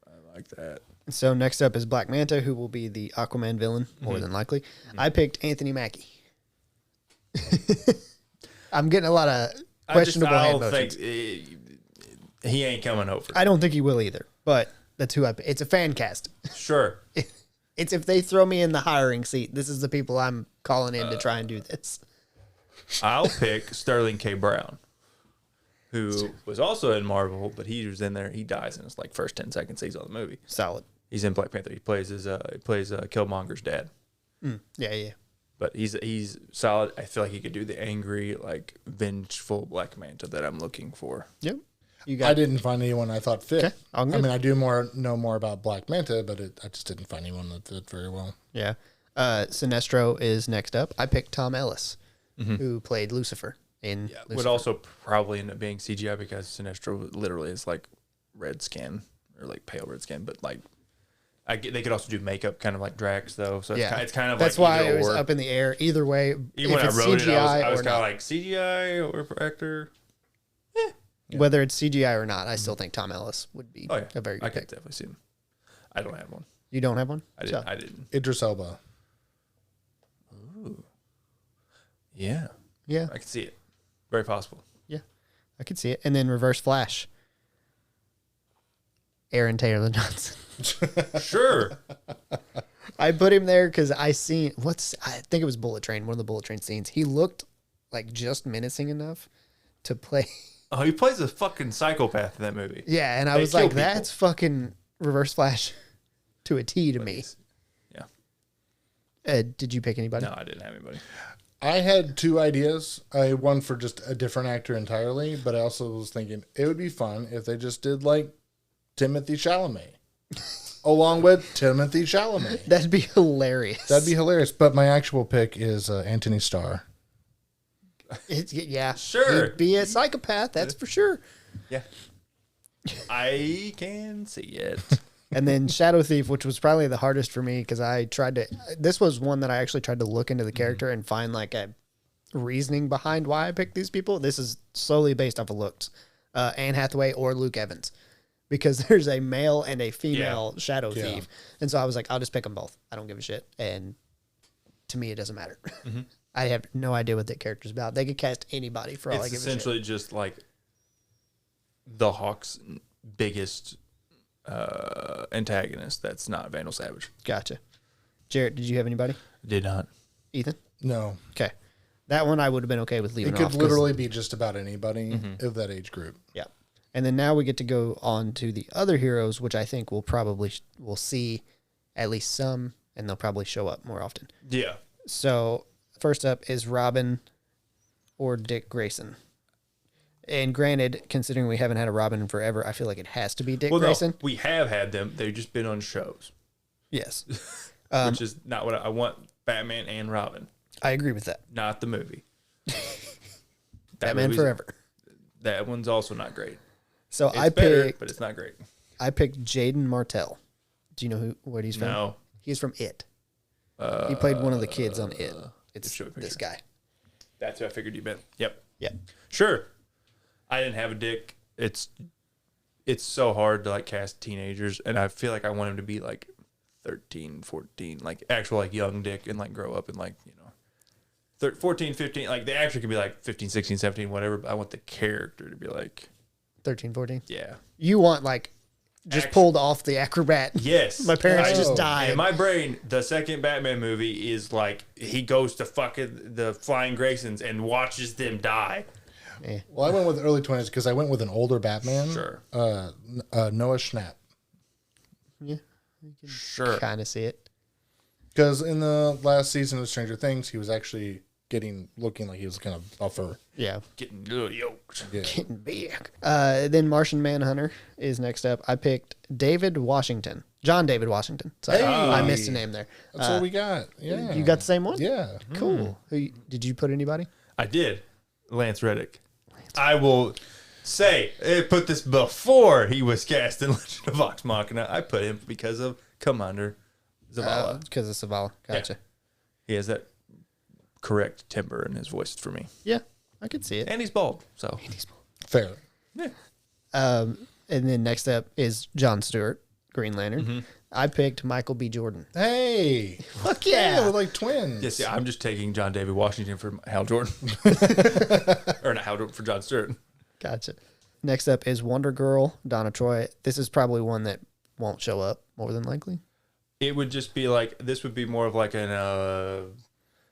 I like that. So next up is Black Manta, who will be the Aquaman villain, more than likely. I picked Anthony Mackie. I'm getting a lot of questionable I hand don't motions. think he ain't coming over. I don't think he will either, but that's who I picked. It's a fan cast. Sure. It's if they throw me in the hiring seat, this is the people I'm calling in to try and do this. I'll pick Sterling K. Brown, who was also in Marvel, but he was in there. He dies in his like first 10 seconds he's on the movie. Solid. He's in Black Panther. He plays Killmonger's dad. Yeah. But he's solid. I feel like he could do the angry, like vengeful Black Manta that I'm looking for. Yep. You I got didn't find anyone I thought fit. Okay, all I good. mean, I know more about Black Manta, but I just didn't find anyone that fit very well. Yeah. Sinestro is next up. I picked Tom Ellis, who played Lucifer in Lucifer. Would also probably end up being CGI because Sinestro literally is like red skin or like pale red skin, but like they could also do makeup, kind of like Drax though. So it's kind of that's like why either it was or. up in the air. Either way, Even when I it's wrote it, I was or kind of not, like CGI or for actor. whether it's CGI or not, I still think Tom Ellis would be Oh yeah, a very good I could pick. definitely see him. I don't have one. You don't have one? I didn't. Idris Elba. Yeah, Yeah, I could see it. Very possible. yeah, I could see it. And then Reverse Flash, Aaron Taylor Johnson. Sure. I put him there because I think it was Bullet Train, one of the Bullet Train scenes. He looked like just menacing enough to play. Oh, he plays a fucking psychopath in that movie. Yeah, and I They was kill like, people. that's fucking Reverse Flash to a T to me. Yeah. Did you pick anybody? No, I didn't have anybody. I had two ideas. I had one for just a different actor entirely, but I also was thinking it would be fun if they just did like Timothy Chalamet, along with Timothy Chalamet. That'd be hilarious. That'd be hilarious. But my actual pick is Anthony Starr. Yeah, Sure. He'd be a psychopath, that's for sure. Yeah. I can see it. And then Shadow Thief, which was probably the hardest for me because this was one that I actually tried to look into the character and find like a reasoning behind why I picked these people. This is solely based off of looks. Anne Hathaway or Luke Evans. Because there's a male and a female Shadow Thief. And so I was like, I'll just pick them both. I don't give a shit. And to me, it doesn't matter. I have no idea what that character's about. They could cast anybody for all I It's give a shit. essentially just like the Hawk's biggest antagonist that's not Vandal Savage. Gotcha. Jarrett, did you have anybody? Did not. Ethan? No. Okay. That one I would have been okay with leaving It off. could literally be just about anybody of that age group. Yeah. And then now we get to go on to the other heroes, which I think we'll see at least some, and they'll probably show up more often. Yeah. So first up is Robin or Dick Grayson. And granted, considering we haven't had a Robin in forever, I feel like it has to be Dick Grayson. No, we have had them. They've just been on shows. Yes. Which is not what I want. Batman and Robin, I agree with that. not the movie. Batman Forever. That one's also not great. So It's better, picked but it's not great. I picked Jaden Martell. Do you know what he's from? No. He's from It. He played one of the kids on It. It's show a picture. this guy. That's who I figured you meant. Yep. Yeah. Sure. I didn't have a dick. It's so hard to like cast teenagers, and I feel like I want him to be like 13, 14, like actual like young dick and like grow up and like, 14, 15, like the actor could be like 15, 16, 17, whatever, but I want the character to be like 13, 14. Yeah. You want like just pulled off the acrobat. Yes. My parents I- just died. In my brain, the second Batman movie is like he goes to fucking the Flying Graysons and watches them die. Well, I went with early 20s because I went with an older Batman. Sure. Noah Schnapp. Yeah. Sure. Kind of see it. Because in the last season of Stranger Things, he was actually looking like he was kind of buffer. Yeah. Getting a little yoked. Yeah. Getting big. Then Martian Manhunter is next up. I picked David Washington. John David Washington. Sorry. Hey. I missed a name there. That's what we got. Yeah. You got the same one? Yeah. Cool. Did you put anybody? I did. Lance Reddick. I will say, put this before he was cast in Legend of Vox Machina. I put him because of Commander Zavala. Because of Zavala. Gotcha. He has that correct timbre in his voice for me. Yeah, I could see it. And he's bald, so. Fair. Yeah. And then next up is Jon Stewart, Green Lantern. I picked Michael B. Jordan. Hey. Fuck Yeah, yeah. we're like twins. Yes, yeah, I'm just taking John David Washington for Hal Jordan. Or not Hal Jordan, for John Stewart. Gotcha. Next up is Wonder Girl, Donna Troy. This is probably one that won't show up, more than likely. It would just be like, this would be more of like an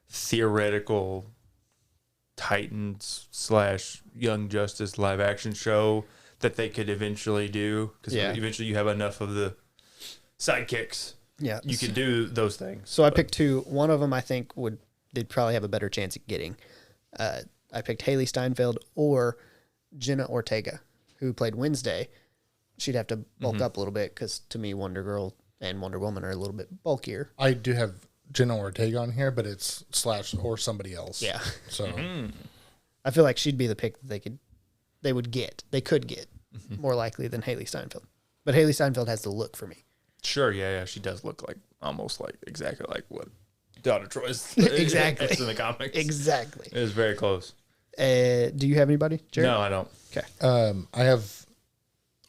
theoretical Titans / Young Justice live action show that they could eventually do. Because eventually you have enough of the sidekicks. Yeah. You could do those things. So I picked two. One of them I think they'd probably have a better chance at getting. I picked Haley Steinfeld or Jenna Ortega, who played Wednesday. She'd have to bulk up a little bit because to me, Wonder Girl and Wonder Woman are a little bit bulkier. I do have Jenna Ortega on here, but it's / or somebody else. Yeah. So I feel like she'd be the pick that they could get more likely than Haley Steinfeld. But Haley Steinfeld has the look for me. Sure, yeah. She does look like almost like exactly like what Donna Troy's Exactly. is in the comics. Exactly. It was very close. Do you have anybody, Jared? No, I don't. Okay. I have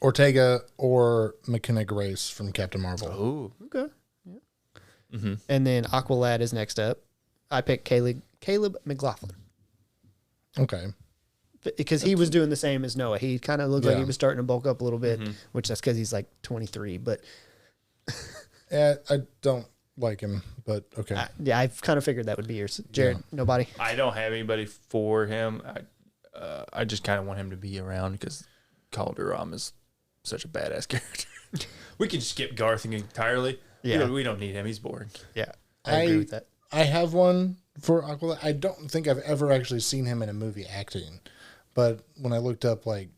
Ortega or McKenna Grace from Captain Marvel. Ooh. Okay. Yeah. And then Aqualad is next up. I picked Caleb McLaughlin Okay. because he was doing the same as Noah. He kind of looked like he Yeah. was starting to bulk up a little bit, which that's because he's like 23. But Yeah, I don't like him, but okay. yeah, I've kind of figured that would be yours. Jared, nobody? I don't have anybody for him. I just kind of want him to be around because Calderon is such a badass character. We can skip Garthing entirely. Yeah. We don't need him. He's boring. Yeah, I agree with that. I have one for Aqualad. I don't think I've ever actually seen him in a movie acting, but when I looked up like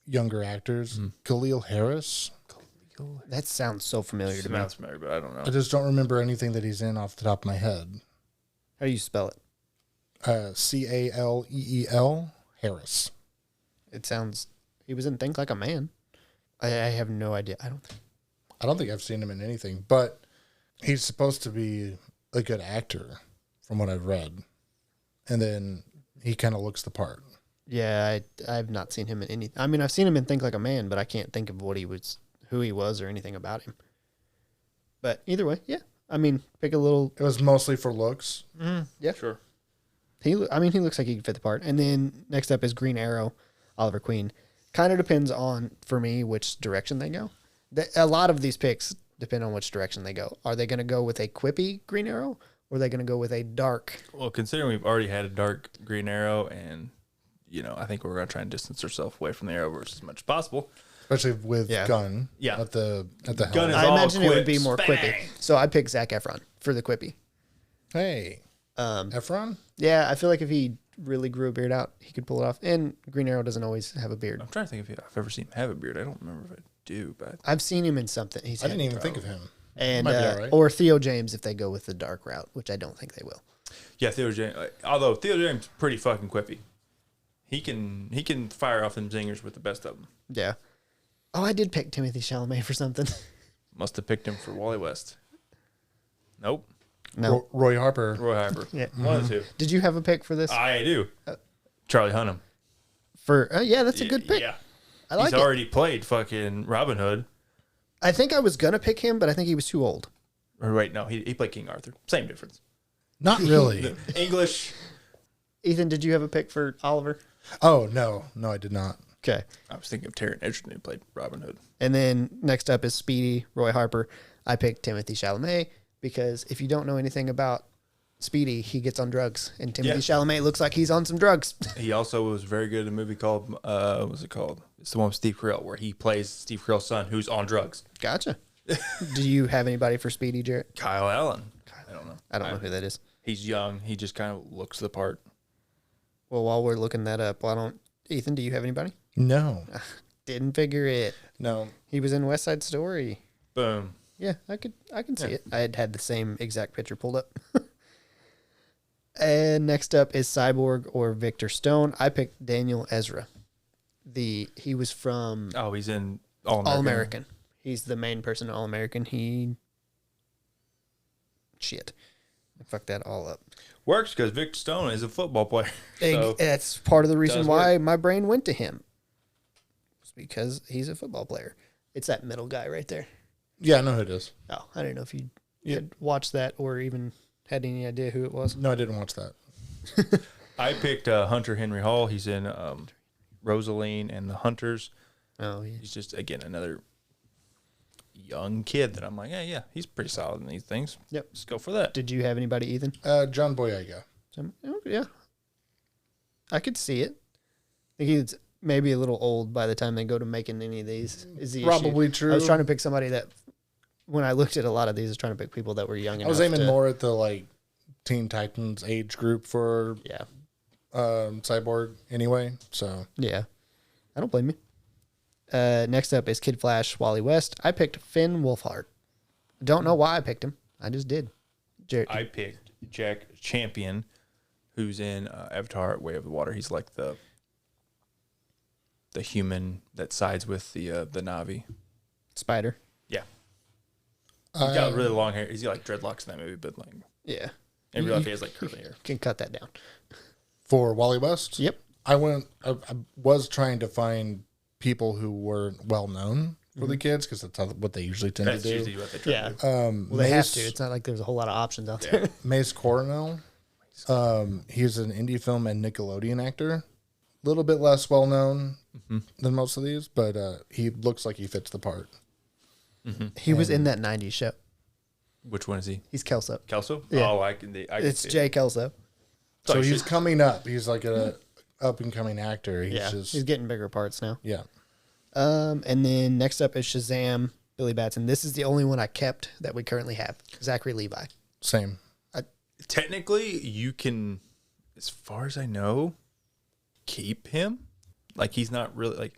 younger actors, Khalil Harris. That sounds so familiar to me. Sounds familiar, but I don't know. I just don't remember anything that he's in off the top of my head. How do you spell it? Caleel Harris. It sounds. He was in Think Like a Man. I have no idea. I don't think I've seen him in anything, but he's supposed to be a good actor from what I've read. And then he kind of looks the part. Yeah, I've not seen him in any. I mean, I've seen him in Think Like a Man, but I can't think of who he was, or anything about him. But either way, yeah. I mean, pick a little. It was mostly for looks. Yeah, Sure. he looks like he could fit the part. And then next up is Green Arrow, Oliver Queen. Kind of depends on for me which direction they go. A lot of these picks depend on which direction they go. Are they going to go with a quippy Green Arrow, or are they going to go with a dark? Well, considering we've already had a dark Green Arrow, and I think we're going to try and distance ourselves away from the Arrowverse as much as possible. Especially with Gun. Yeah. At the helmet. Gun is I all imagine it would be quips. more Bang! quippy. So I picked Zac Efron for the quippy. Hey. Efron? Yeah, I feel like if he really grew a beard out, he could pull it off. And Green Arrow doesn't always have a beard. I'm trying to think if I've ever seen him have a beard. I don't remember if I do, but I've seen him in something. I didn't even think of him. And Might be all right. or Theo James if they go with the dark route, which I don't think they will. yeah, Theo James. Although Theo James is pretty fucking quippy, he can fire off them zingers with the best of them. Yeah. Oh, I did pick Timothy Chalamet for something. Must have picked him for Wally West. Nope, No. Roy Harper. Roy Harper. Yeah. One of the two. Did you have a pick for this? I do. Charlie Hunnam. For yeah, that's a good pick. Yeah, I like he's it. already played fucking Robin Hood. I think I was gonna pick him, but I think he was too old. Or wait, no, he played King Arthur. Same difference. Not really. English. Ethan, did you have a pick for Oliver? Oh, no. No, I did not. Okay. I was thinking of Taron Egerton who played Robin Hood. And then next up is Speedy, Roy Harper. I picked Timothy Chalamet because if you don't know anything about Speedy, he gets on drugs. And Timothy Chalamet looks like he's on some drugs. He also was very good in a movie called, what's it called? It's the one with Steve Carell where he plays Steve Carell's son who's on drugs. Gotcha. Do you have anybody for Speedy, Jarrett? Kyle Allen. I don't know. I don't know who that is. He's young. He just kind of looks the part. Well, while we're looking that up, Ethan, do you have anybody? No. Didn't figure it. No. He was in West Side Story. Boom. Yeah, I can see it. I had the same exact picture pulled up. And next up is Cyborg or Victor Stone. I picked Daniel Ezra. He was from Oh, he's in All All American. American. He's the main person in All American. I fucked that all up. Works because Victor Stone is a football player. So That's part of the reason does why work. my brain went to him. It's because he's a football player. It's that middle guy right there. Yeah, I know who it is. Oh, I didn't know if you had watched that or even had any idea who it was. No, I didn't watch that. I picked Hunter Henry Hall. He's in Rosaline and the Hunters. Oh, yeah. He's just, again, another young kid that I'm like, yeah, he's pretty solid in these things. Yep. Let's go for that. Did you have anybody, Ethan? John Boyega. Yeah. I could see it. I think he's maybe a little old by the time they go to making any of these. Is the Probably issue. true. I was trying to pick somebody that, when I looked at a lot of these, I was trying to pick people that were young enough. I was aiming to, more at the Teen Titans age group for Yeah. Cyborg anyway. So Yeah. I don't blame you. Next up is Kid Flash, Wally West. I picked Finn Wolfhard. Don't know why I picked him. I just did. Jared, I picked Jack Champion, who's in Avatar: Way of the Water. He's like the human that sides with the Na'vi. Spider. Yeah. He's got really long hair. He's got like dreadlocks in that movie, but like Yeah. in real life he has like curly hair. Can cut that down. for Wally West, Yep. I was trying to find people who were well known for the kids because that's what they usually tend That's to do. usually what they try Yeah. to do. Well, they have to. It's not like there's a whole lot of options out there. Mace Coronel. He's an indie film and Nickelodeon actor. A little bit less well known than most of these, but he looks like he fits the part. He was in that 90s show. Which one is he? He's Kelso. Kelso? Yeah. Oh, I can It's see Jay it. Kelso. So Sorry, he's shit. coming up. He's like a up and coming actor. He's Yeah. just He's getting bigger parts now. yeah. And then next up is Shazam, Billy Batson. This is the only one I kept that we currently have. Zachary Levi. Same. Technically, you can, as far as I know, keep him. Like he's not really like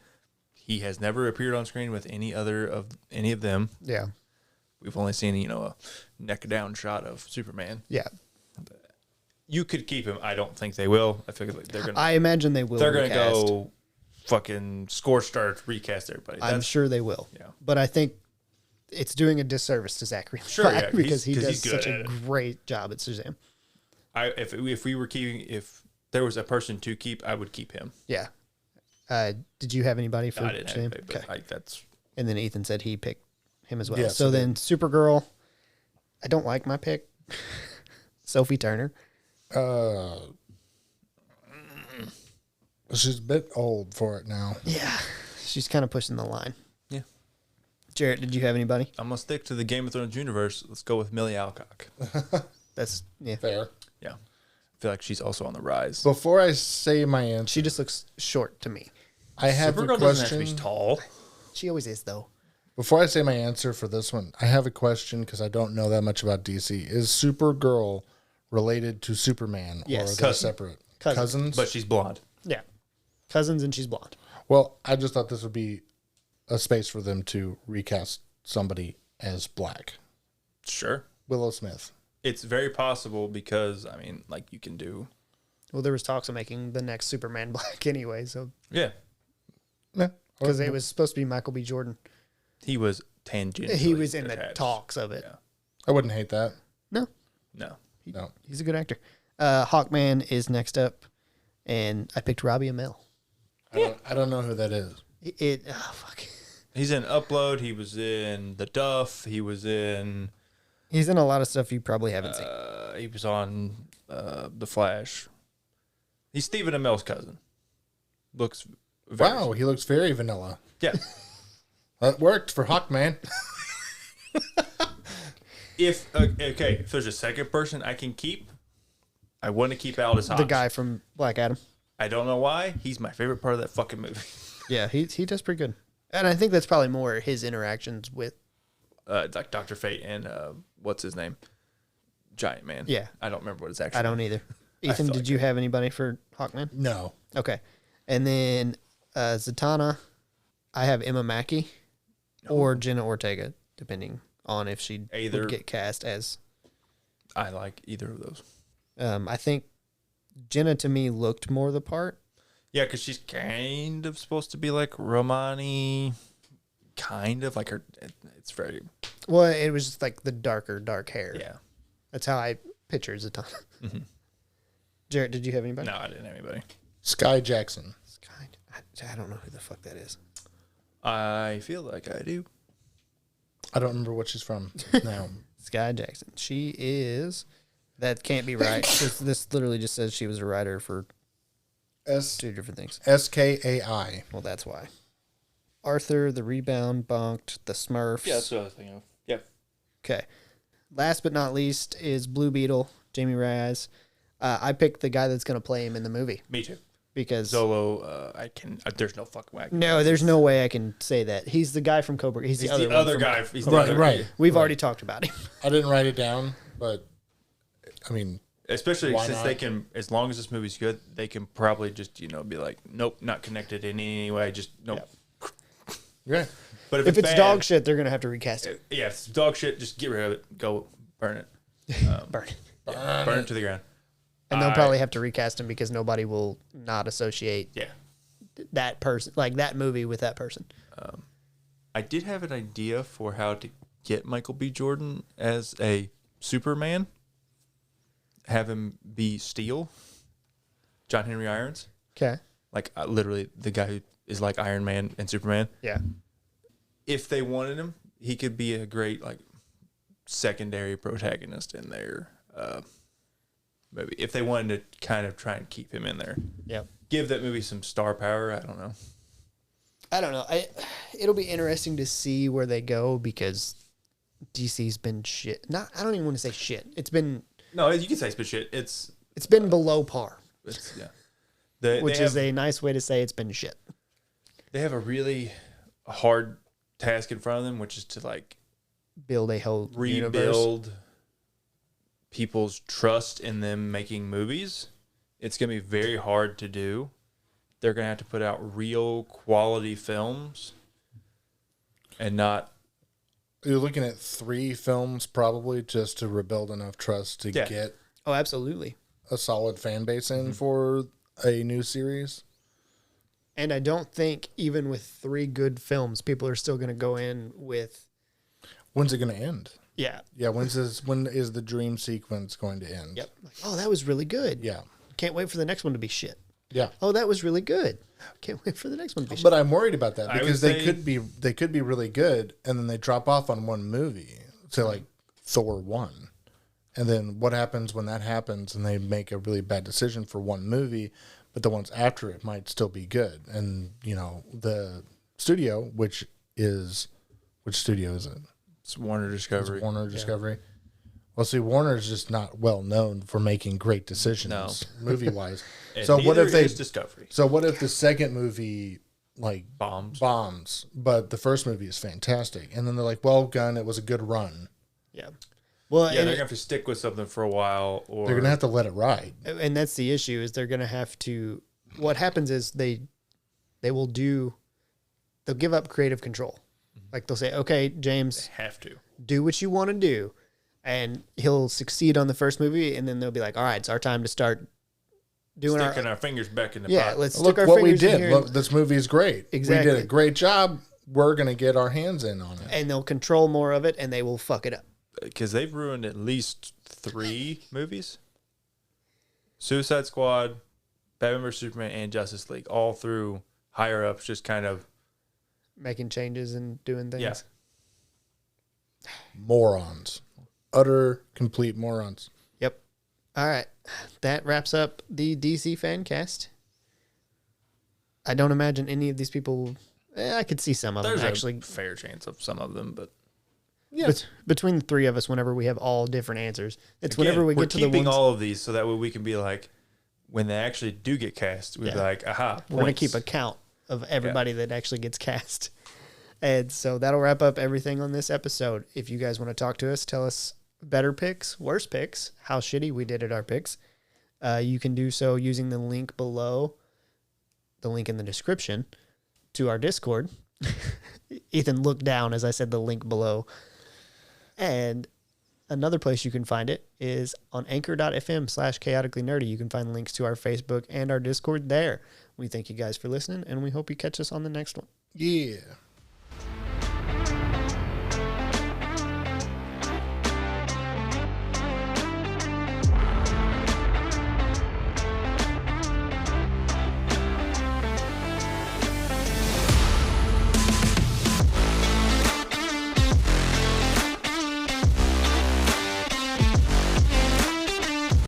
he has never appeared on screen with any of them. Yeah. We've only seen a neck down shot of Superman. Yeah. You could keep him. I don't think they will. I feel like they're gonna. I imagine they will. They're gonna recast. go fucking scorched earth recast everybody. I'm sure they will. Yeah. But I think it's doing a disservice to Zachary Levi Sure, yeah, because he he's does good such at a it. great job at Shazam. If there was a person to keep, I would keep him. Yeah. Did you have anybody for I didn't have Shazam? anybody, but Okay. that's And then Ethan said he picked him as well. Yeah, so so then Supergirl, I don't like my pick. Sophie Turner. She's a bit old for it now. Yeah. She's kind of pushing the line. yeah. Jarrett, did you have anybody? I'm gonna stick to the Game of Thrones universe. Let's go with Millie Alcock. That's yeah. Fair. Yeah, I feel like she's also on the rise. Before I say my answer, She just looks short to me. I have a Supergirl doesn't have to question. be tall. She always is though. Before I say my answer for this one, I have a question because I don't know that much about DC. Is Supergirl related to Superman, Yes. or are they Cousin. separate Cousins. But she's blonde. Yeah. Cousins and she's blonde. Well, I just thought this would be a space for them to recast somebody as black. Sure. Willow Smith. It's very possible because, I mean, like, you can do... Well, there was talks of making the next Superman black anyway, so Yeah. Yeah. because it was supposed to be Michael B. Jordan. He was tangentially He was in the attached. talks of it. Yeah. I wouldn't hate that. No, No. No. he's a good actor. Hawkman is next up, and I picked Robbie Amell. I don't know who that is. Oh fuck. He's in Upload. He was in The Duff. He was in... He's in a lot of stuff you probably haven't seen. he was on The Flash. He's Stephen Amell's cousin. Looks very... Wow, he looks very vanilla. Yeah. That worked for Hawkman. If there's a second person I can keep, I want to keep Aldous Hodge. The guy from Black Adam. I don't know why. He's my favorite part of that fucking movie. Yeah, he does pretty good. And I think that's probably more his interactions with. Like Dr. Fate and what's his name? Giant Man. Yeah. I don't remember what his actual I don't either. Ethan, feel did like you have anybody for Hawkman? No. Okay. And then Zatanna, I have Emma Mackey or Jenna Ortega, depending on if she Either. would get cast as. I like either of those. I think Jenna to me looked more the part. Yeah, because she's kind of supposed to be like Romani, kind of like her. It's very Well, it was just like the dark hair. yeah. That's how I pictured Zatanna. Jarrett, did you have anybody? No, I didn't have anybody. Sky Jackson. I don't know who the fuck that is. I feel like I do. I don't remember what she's from now. Sky Jackson. She is. That can't be right. This literally just says she was a writer for two different things. SKAI. Well, that's why. Arthur, The Rebound, Bunked, The Smurfs. Yeah, that's what I was thinking of. Yeah. Okay. Last but not least is Blue Beetle, Jamie Reyes. I picked the guy that's going to play him in the movie Me too. because Solo, I can. There's no fucking way. no, there's no way I can say that. He's the guy from Cobra. He's He's the other, the one other from- guy. He's the Right, other, right. We've already talked about him. I didn't write it down, but I mean, Especially Why since not? they can, as long as this movie's good, they can probably just be like, nope, not connected in any way. Just nope. yeah. But If it's bad, dog shit, they're going to have to recast it. yeah, if it's dog shit, just get rid of it. Go burn it. Burn it. Burn it to the ground. And they'll I- probably have to recast him because nobody will not associate Yeah. that person, like that movie, with that person. I did have an idea for how to get Michael B. Jordan as a Superman. Have him be Steel. John Henry Irons. Okay. Like literally the guy who is like Iron Man and Superman. Yeah. If they wanted him, he could be a great like secondary protagonist in their movie. If they wanted to kind of try and keep him in there. Yep. Give that movie some star power. I don't know. I don't know. It'll be interesting to see where they go because DC's been shit. I don't even want to say shit. It's been No, you can say spit shit. It's been below par, yeah. which is a nice way to say it's been shit. They have a really hard task in front of them, which is to like Build a whole universe. rebuild people's trust in them making movies. It's going to be very hard to do. They're going to have to put out real quality films and not. You're looking at 3 films probably just to rebuild enough trust to Yeah. get Oh, absolutely. a solid fan base in for a new series. And I don't think even with 3 good films, people are still going to go in with When's it going to end? yeah. Yeah, when is the dream sequence going to end? Yep. Like, oh, that was really good. Yeah. Can't wait for the next one to be shit. Yeah. Oh, that was really good. Can't wait for the next one to be shit. But I'm worried about that I because would they say- could be really good and then they drop off on one movie. Say like Thor 1. And then what happens when that happens and they make a really bad decision for one movie, but the ones after it might still be good. And, the studio, which is Which studio is it? It's Warner Discovery. It's Warner Discovery. Well, see, Warner's just not well known for making great decisions movie wise. So what if they Discovery? So what if the second movie like bombs, but the first movie is fantastic, and then they're like, "Well, Gunn, it was a good run." Yeah. Well, yeah, they're gonna have to stick with something for a while, or they're gonna have to let it ride. And that's the issue: is they're gonna have to. What happens is they'll give up creative control. Like they'll say, "Okay, James, they have to do what you want to do," and he'll succeed on the first movie, and then they'll be like, "All right, it's our time to start doing sticking our fingers back in the pot." Let's look stick our what we fingers in did. here Look, this movie is great. Exactly. We did a great job. We're gonna get our hands in on it, and they'll control more of it, and they will fuck it up because they've ruined at least 3 movies: Suicide Squad, Batman vs Superman, and Justice League, all through higher ups, just kind of making changes and doing things. Yeah. morons, utter complete morons. Yep. All right, that wraps up the DC fan cast. I don't imagine any of these people. I could see some of There's them actually. a fair chance of some of them, but Yeah. Between the three of us, whenever we have all different answers, it's again, whenever we we're get to the keeping ones. all of these so that way we can be like, when they actually do get cast, we'd be like, aha, We're going to points. keep a count of everybody that actually gets cast. And so that'll wrap up everything on this episode. If you guys want to talk to us, tell us better picks, worse picks, how shitty we did at our picks. You can do so using the link below, the link in the description to our Discord. Ethan looked down as I said the link below. And another place you can find it is on anchor.fm/chaotically-nerdy. You can find links to our Facebook and our Discord there. We thank you guys for listening, and we hope you catch us on the next one. Yeah.